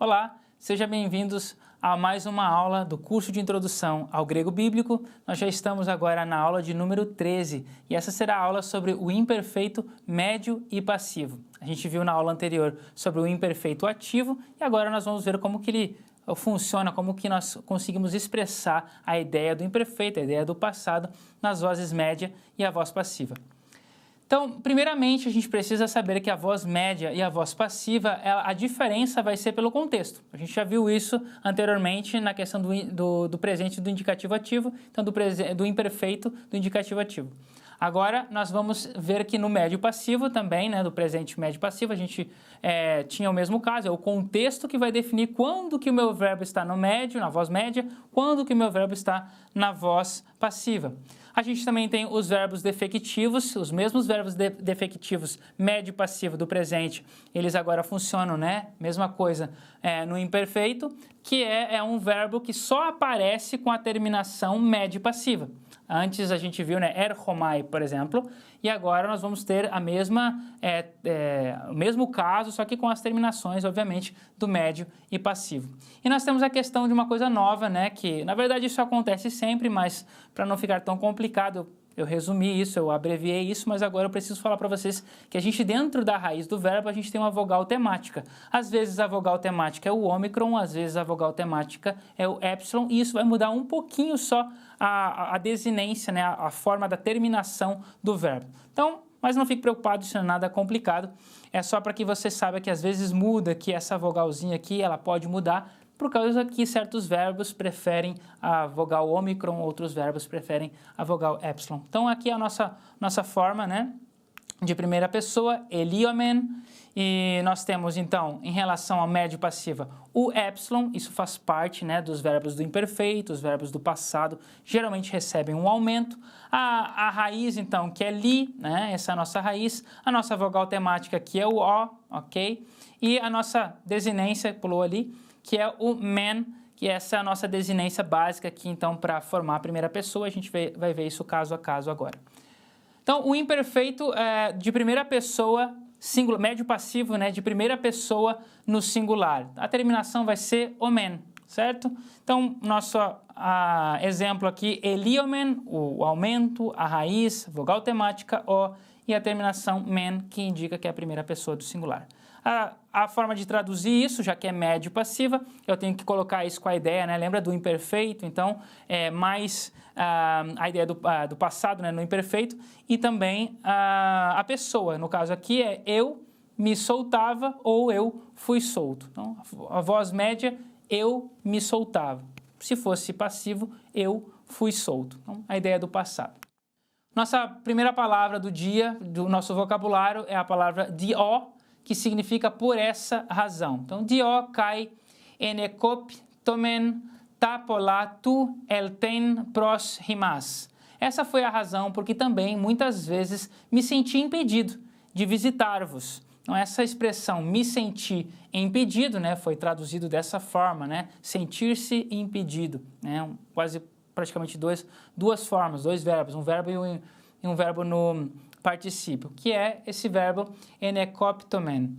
Olá, sejam bem-vindos a mais uma aula do curso de Introdução ao Grego Bíblico. Nós já estamos agora na aula de número 13 e essa será a aula sobre o imperfeito médio e passivo. A gente viu na aula anterior sobre o imperfeito ativo e agora nós vamos ver como que ele funciona, como que nós conseguimos expressar a ideia do imperfeito, a ideia do passado nas vozes média e a voz passiva. Então, primeiramente, a gente precisa saber que a voz média e a voz passiva, a diferença vai ser pelo contexto. A gente já viu isso anteriormente na questão do presente do indicativo ativo, então do imperfeito do indicativo ativo. Agora, nós vamos ver que no médio passivo também, do presente médio passivo, a gente tinha o mesmo caso, é o contexto que vai definir quando que o meu verbo está no médio, na voz média, quando que o meu verbo está na voz passiva. A gente também tem os verbos defectivos, os mesmos verbos defectivos médio e passivo do presente, eles agora funcionam, mesma coisa no imperfeito, que é um verbo que só aparece com a terminação média e passiva. Antes a gente viu, erchomai, por exemplo, e agora nós vamos ter a o mesmo caso, só que com as terminações, obviamente, do médio e passivo. E nós temos a questão de uma coisa nova, que na verdade isso acontece sempre, mas para não ficar tão complicado, eu resumi isso, eu abreviei isso, mas agora eu preciso falar para vocês que a gente, dentro da raiz do verbo, a gente tem uma vogal temática. Às vezes a vogal temática é o ômicron, às vezes a vogal temática é o épsilon, e isso vai mudar um pouquinho só a desinência, a forma da terminação do verbo. Então, mas não fique preocupado, isso não é nada complicado, é só para que você saiba que às vezes muda, que essa vogalzinha aqui, ela pode mudar, por causa que certos verbos preferem a vogal ômicron, outros verbos preferem a vogal épsilon. Então, aqui é a nossa forma, de primeira pessoa, eliomen, e nós temos, então, em relação ao médio passiva, o épsilon, isso faz parte, dos verbos do imperfeito, os verbos do passado, geralmente recebem um aumento. A raiz, então, que é li, essa é a nossa raiz, a nossa vogal temática, que é o o, ok? E a nossa desinência, pulou ali, que é o men, que essa é a nossa desinência básica aqui, então, para formar a primeira pessoa, a gente vai ver isso caso a caso agora. Então, o imperfeito de primeira pessoa, singular, médio passivo, de primeira pessoa no singular. A terminação vai ser omen, certo? Então, nosso exemplo aqui, eliomen, o aumento, a raiz, vogal temática, o, e a terminação men, que indica que é a primeira pessoa do singular. A forma de traduzir isso, já que é médio passiva, eu tenho que colocar isso com a ideia, lembra do imperfeito, então, mais a ideia do passado, no imperfeito, e também a pessoa, no caso aqui é eu me soltava ou eu fui solto. Então, a voz média, eu me soltava. Se fosse passivo, eu fui solto. Então, a ideia do passado. Nossa primeira palavra do dia, do nosso vocabulário, é a palavra dio, que significa por essa razão. Então, dio kai enekop tomen tapolatu elten pros rimas. Essa foi a razão porque também, muitas vezes, me senti impedido de visitar-vos. Então, essa expressão, me sentir impedido, foi traduzido dessa forma, sentir-se impedido. Quase, praticamente duas formas, dois verbos, um verbo e um verbo no particípio, que é esse verbo enekoptomen.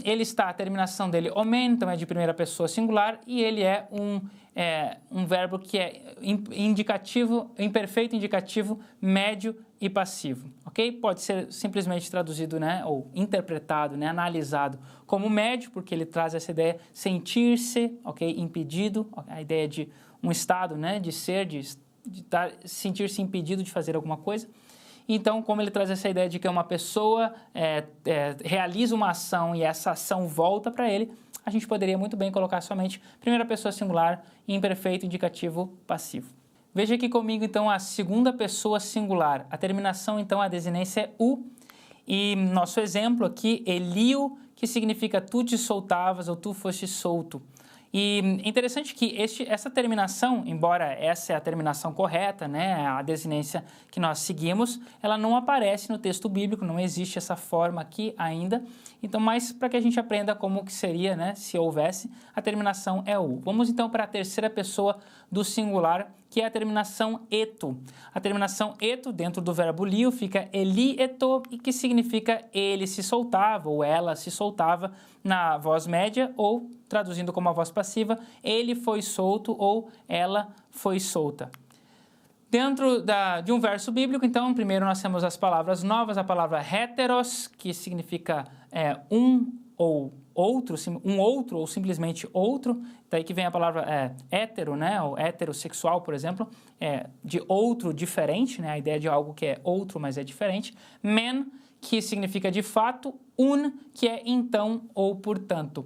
Ele está, a terminação dele, omen, então é de primeira pessoa singular, e ele é um verbo que é indicativo, imperfeito indicativo, médio e passivo, ok? Pode ser simplesmente traduzido, ou interpretado, analisado como médio, porque ele traz essa ideia sentir-se, ok? Impedido, a ideia de um estado, de ser, de sentir-se impedido de fazer alguma coisa. Então, como ele traz essa ideia de que uma pessoa realiza uma ação e essa ação volta para ele, a gente poderia muito bem colocar somente primeira pessoa singular e imperfeito indicativo passivo. Veja aqui comigo, então, a segunda pessoa singular. A terminação, então, a desinência é u. E nosso exemplo aqui, elio, que significa tu te soltavas ou tu foste solto. E interessante que essa terminação, embora essa é a terminação correta, a desinência que nós seguimos, ela não aparece no texto bíblico, não existe essa forma aqui ainda. Então, mas para que a gente aprenda como que seria, se houvesse, a terminação é u. Vamos então para a terceira pessoa do singular, que é a terminação eto. A terminação eto, dentro do verbo lio, fica eli eto, e que significa ele se soltava ou ela se soltava na voz média, ou, traduzindo como a voz passiva, ele foi solto ou ela foi solta. Dentro de um verso bíblico, então, primeiro nós temos as palavras novas, a palavra heteros, que significa um ou outro, um outro ou simplesmente outro, daí que vem a palavra hétero, né, ou heterossexual, por exemplo, de outro diferente, né, a ideia de algo que é outro, mas é diferente. Men, que significa de fato, que é então ou portanto.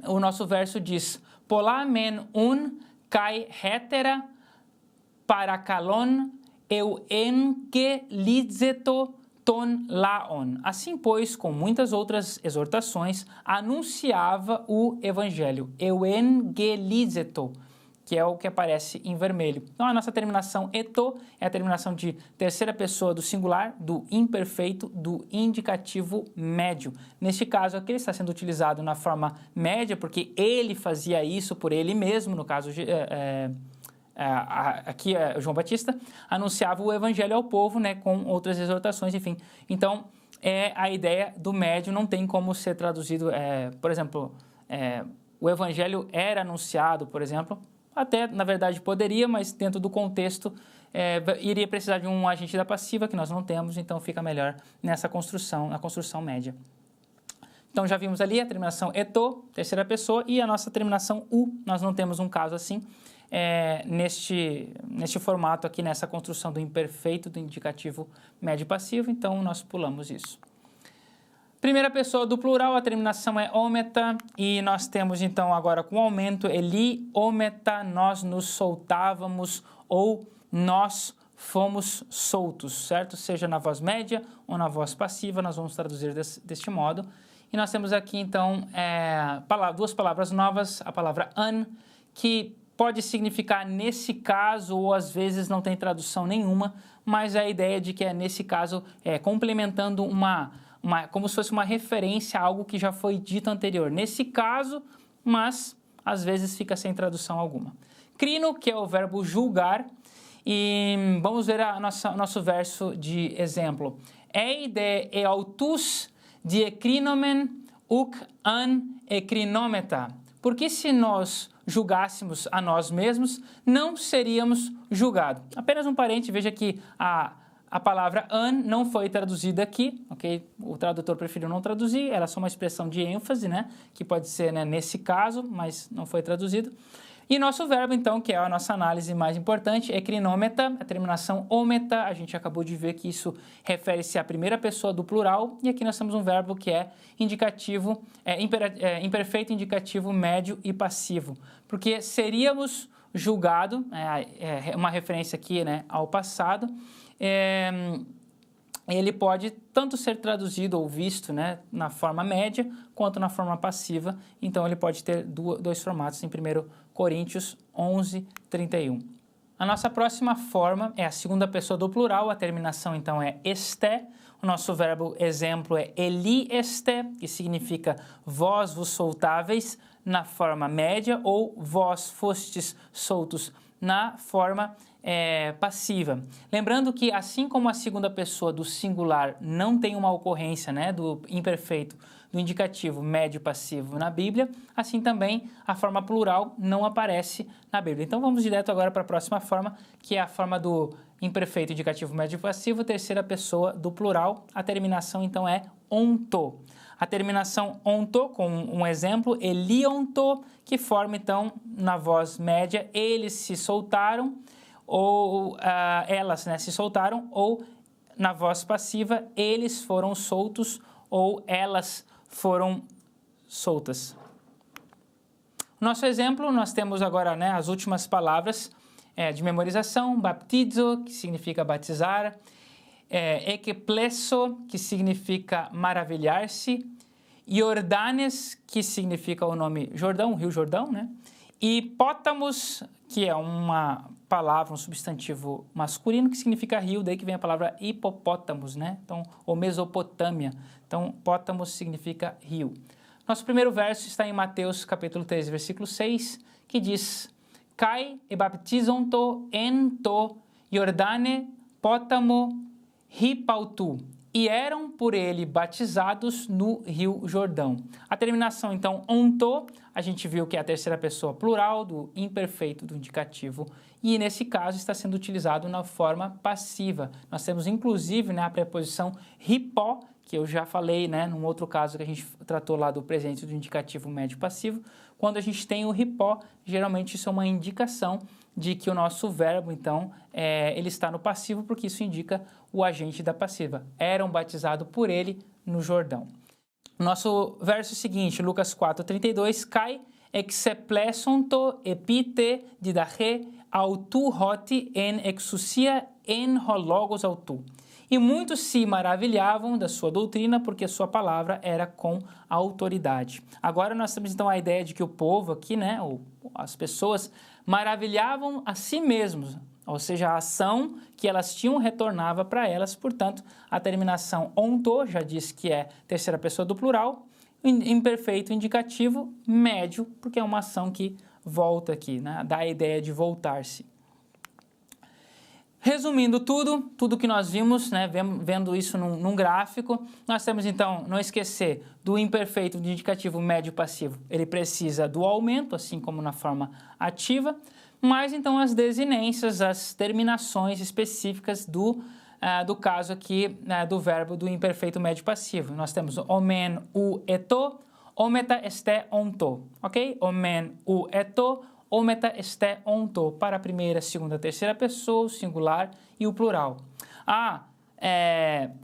O nosso verso diz, pola men kai hetera parakalon eu engelizeto ton laon. Assim, pois, com muitas outras exortações, anunciava o evangelho. Eu engelizeto, que é o que aparece em vermelho. Então, a nossa terminação eto é a terminação de terceira pessoa do singular, do imperfeito, do indicativo médio. Neste caso aqui, ele está sendo utilizado na forma média, porque ele fazia isso por ele mesmo, no caso aqui João Batista anunciava o evangelho ao povo, né, com outras exortações, enfim. Então, a ideia do médio não tem como ser traduzido, por exemplo, o evangelho era anunciado, por exemplo, até, na verdade, poderia, mas dentro do contexto, iria precisar de um agente da passiva, que nós não temos, então fica melhor nessa construção, na construção média. Então, já vimos ali a terminação eto, terceira pessoa, e a nossa terminação u, nós não temos um caso assim, neste formato aqui, nessa construção do imperfeito, do indicativo médio passivo, então nós pulamos isso. Primeira pessoa do plural, a terminação é ometa, e nós temos então agora com o aumento, eli ometa, nós nos soltávamos ou nós fomos soltos, certo? Seja na voz média ou na voz passiva, nós vamos traduzir deste modo. E nós temos aqui então duas palavras novas, a palavra an, que pode significar nesse caso, ou às vezes não tem tradução nenhuma, mas a ideia de que nesse caso complementando como se fosse uma referência a algo que já foi dito anterior. Nesse caso, mas às vezes fica sem tradução alguma. Crino, que é o verbo julgar, e vamos ver nosso verso de exemplo. Eide autus die crinomen uk an ecrinometa. Porque se nós julgássemos a nós mesmos, não seríamos julgados. Apenas um parênteses, veja que a palavra an não foi traduzida aqui, ok? O tradutor preferiu não traduzir, era só uma expressão de ênfase, né? Que pode ser, né, nesse caso, mas não foi traduzido. E nosso verbo, então, que é a nossa análise mais importante, é crinometa, a terminação ometa. A gente acabou de ver que isso refere-se à primeira pessoa do plural, e aqui nós temos um verbo que é indicativo, imperfeito, indicativo, médio e passivo, porque seríamos julgado, uma referência aqui, né, ao passado, ele pode tanto ser traduzido ou visto, né, na forma média quanto na forma passiva. Então, ele pode ter dois formatos em 1 Coríntios 11, 31. A nossa próxima forma é a segunda pessoa do plural, a terminação então é este. O nosso verbo exemplo é eli este, que significa vós vos soltáveis na forma média, ou vós fostes soltos na forma passiva. Lembrando que, assim como a segunda pessoa do singular não tem uma ocorrência, né, do imperfeito, do indicativo médio passivo na Bíblia, assim também a forma plural não aparece na Bíblia. Então vamos direto agora para a próxima forma, que é a forma do imperfeito, indicativo médio passivo, terceira pessoa do plural. A terminação então é onto. A terminação onto, com um exemplo, elionto, que forma então na voz média, eles se soltaram, ou elas, né, se soltaram, ou na voz passiva, eles foram soltos, ou elas foram soltas. Nosso exemplo, nós temos agora, né, as últimas palavras de memorização: baptizo, que significa batizar, ekeplesso, que significa maravilhar-se, Iordanes, que significa o nome Jordão, Rio Jordão, né? E pótamos, que é uma palavra, um substantivo masculino, que significa rio, daí que vem a palavra hipopótamos, né? Então, ou Mesopotâmia. Então, pótamos significa rio. Nosso primeiro verso está em Mateus capítulo 13, versículo 6, que diz: kai ebaptizonto ento Jordane potamo hipautu, e eram por ele batizados no Rio Jordão. A terminação, então, onto, a gente viu que é a terceira pessoa plural do imperfeito do indicativo, e nesse caso está sendo utilizado na forma passiva. Nós temos, inclusive, né, a preposição hipó, que eu já falei, né, num outro caso que a gente tratou lá do presente do indicativo médio passivo. Quando a gente tem o hipó, geralmente isso é uma indicação de que o nosso verbo, então, ele está no passivo, porque isso indica o agente da passiva. Eram batizados por ele no Jordão. Nosso verso seguinte, Lucas 4:32, kai exeplesonto epite didache autu hoti en exousia en hologos autu. E muitos se maravilhavam da sua doutrina, porque sua palavra era com autoridade. Agora nós temos então a ideia de que o povo aqui, né, ou as pessoas, maravilhavam a si mesmos, ou seja, a ação que elas tinham retornava para elas. Portanto, a terminação onto já diz que é terceira pessoa do plural, imperfeito indicativo médio, porque é uma ação que volta aqui, né, dá a ideia de voltar-se. Resumindo tudo que nós vimos, né, vendo isso num gráfico, nós temos então, não esquecer do imperfeito do indicativo médio passivo, ele precisa do aumento, assim como na forma ativa, mas então as desinências, as terminações específicas do caso aqui do verbo do imperfeito médio passivo. Nós temos omen u eto, ometa este onto, ok? Omen u eto, ometa este onto, para a primeira, segunda, terceira pessoa, o singular e o plural.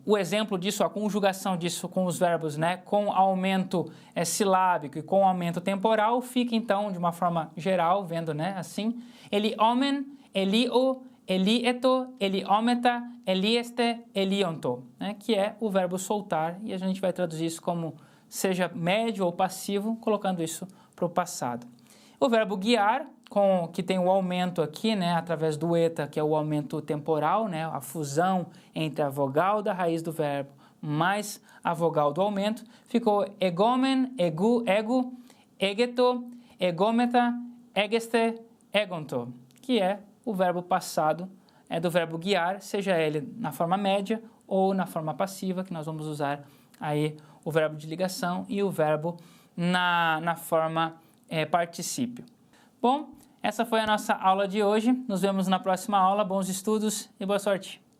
O exemplo disso, a conjugação disso com os verbos, né, com aumento silábico e com aumento temporal, fica então, de uma forma geral, vendo, né, assim, eli omen, elio, elieto, eliometa, elieste, elionto, né, que é o verbo soltar, e a gente vai traduzir isso como seja médio ou passivo, colocando isso para o passado. O verbo guiar, que tem o aumento aqui, né, através do eta, que é o aumento temporal, né, a fusão entre a vogal da raiz do verbo mais a vogal do aumento, ficou egomen, ego, egeto, egometa, egeste, egonto, que é o verbo passado do verbo guiar, seja ele na forma média ou na forma passiva, que nós vamos usar aí o verbo de ligação e o verbo na forma particípio. Bom, essa foi a nossa aula de hoje. Nos vemos na próxima aula. Bons estudos e boa sorte!